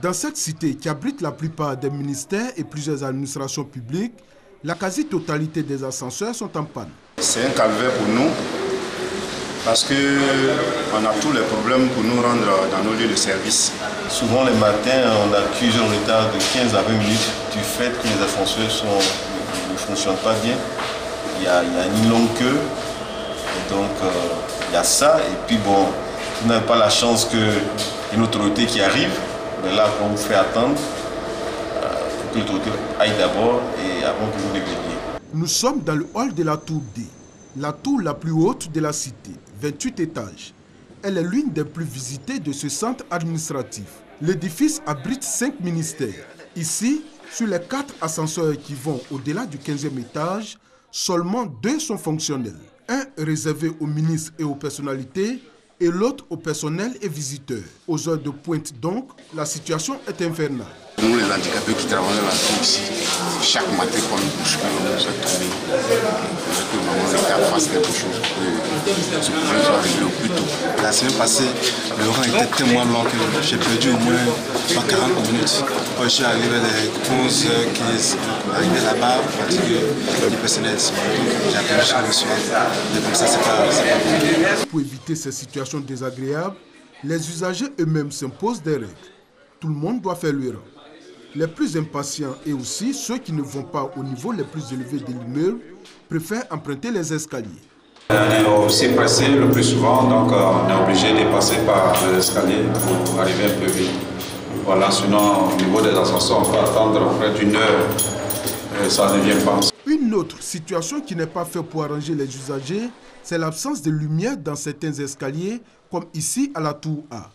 Dans cette cité qui abrite la plupart des ministères et plusieurs administrations publiques, la quasi-totalité des ascenseurs sont en panne. C'est un calvaire pour nous parce qu'on a tous les problèmes pour nous rendre dans nos lieux de service. Souvent les matins, on accuse un retard de 15 à 20 minutes du fait que les ascenseurs ne fonctionnent pas bien. Il y a une longue queue, et donc il y a ça. Et puis bon, vous n'avez pas la chance qu'il y ait une autorité qui arrive, mais là, on vous fait attendre pour que l'autorité aille d'abord et avant que vous ne veniez. Nous sommes dans le hall de la tour D, la tour la plus haute de la cité, 28 étages. Elle est l'une des plus visitées de ce centre administratif. L'édifice abrite 5 ministères. Ici, sur les 4 ascenseurs qui vont au-delà du 15e étage, seulement 2 sont fonctionnels. Un réservé aux ministres et aux personnalités et l'autre au personnel et visiteurs. Aux heures de pointe donc, la situation est infernale. Nous les handicapés qui travaillent dans la tour ici, chaque matin quand nous bousculons, nous sommes tombés. Que vraiment l'État fasse quelque chose pour que ce problème soit réglé au plus tôt. La semaine passée, le rang était tellement long que j'ai perdu au moins 40 minutes. Quand je suis arrivé à 11h15, arrivé là-bas, on dit que le personnel est disponible. J'ai appelé chaque soir. Mais comme ça, c'est pas bon. Pour éviter ces situations désagréables, les usagers eux-mêmes s'imposent des règles. Tout le monde doit faire le rang. Les plus impatients et aussi ceux qui ne vont pas au niveau les plus élevés de l'immeuble préfèrent emprunter les escaliers. On est aussi pressé le plus souvent, donc on est obligé de passer par les escaliers pour arriver un peu vite. Voilà, sinon au niveau des ascenseurs, on peut attendre près d'une heure et ça ne vient pas. Une autre situation qui n'est pas faite pour arranger les usagers, c'est l'absence de lumière dans certains escaliers, comme ici à la tour A.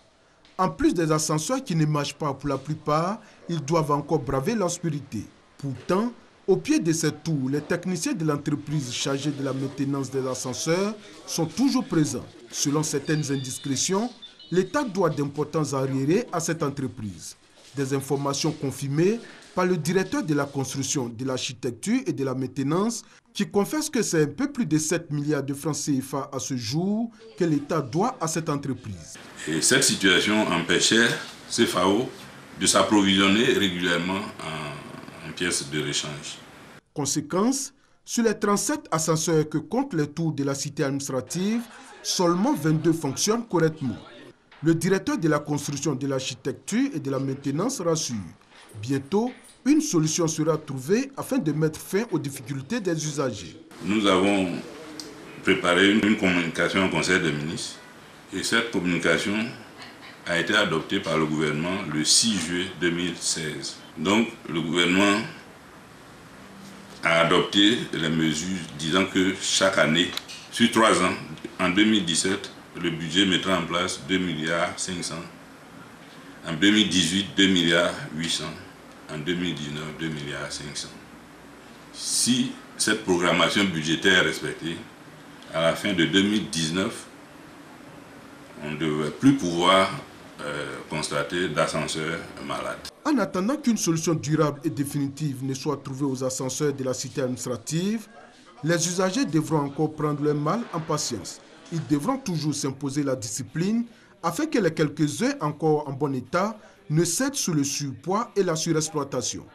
En plus des ascenseurs qui ne marchent pas pour la plupart, ils doivent encore braver l'obscurité. Pourtant, au pied de cette tour, les techniciens de l'entreprise chargée de la maintenance des ascenseurs sont toujours présents. Selon certaines indiscrétions, l'État doit d'importants arriérés à cette entreprise. Des informations confirmées par le directeur de la construction, de l'architecture et de la maintenance qui confesse que c'est un peu plus de 7 milliards de francs CFA à ce jour que l'État doit à cette entreprise. Et cette situation empêchait CFAO de s'approvisionner régulièrement en pièces de rechange. Conséquence, sur les 37 ascenseurs que comptent les tours de la cité administrative, seulement 22 fonctionnent correctement. Le directeur de la construction, de l'architecture et de la maintenance rassure. Bientôt, une solution sera trouvée afin de mettre fin aux difficultés des usagers. Nous avons préparé une communication au Conseil des ministres et cette communication a été adoptée par le gouvernement le 6 juillet 2016. Donc le gouvernement a adopté les mesures disant que chaque année, sur 3 ans, en 2017, le budget mettra en place 2,5 milliards. En 2018, 2,8 milliards. En 2019, 2,5 milliards. Si cette programmation budgétaire est respectée, à la fin de 2019, on ne devrait plus pouvoir constater d'ascenseurs malades. En attendant qu'une solution durable et définitive ne soit trouvée aux ascenseurs de la cité administrative, les usagers devront encore prendre leur mal en patience. Ils devront toujours s'imposer la discipline afin que les quelques-uns encore en bon état ne cèdent sous le surpoids et la surexploitation.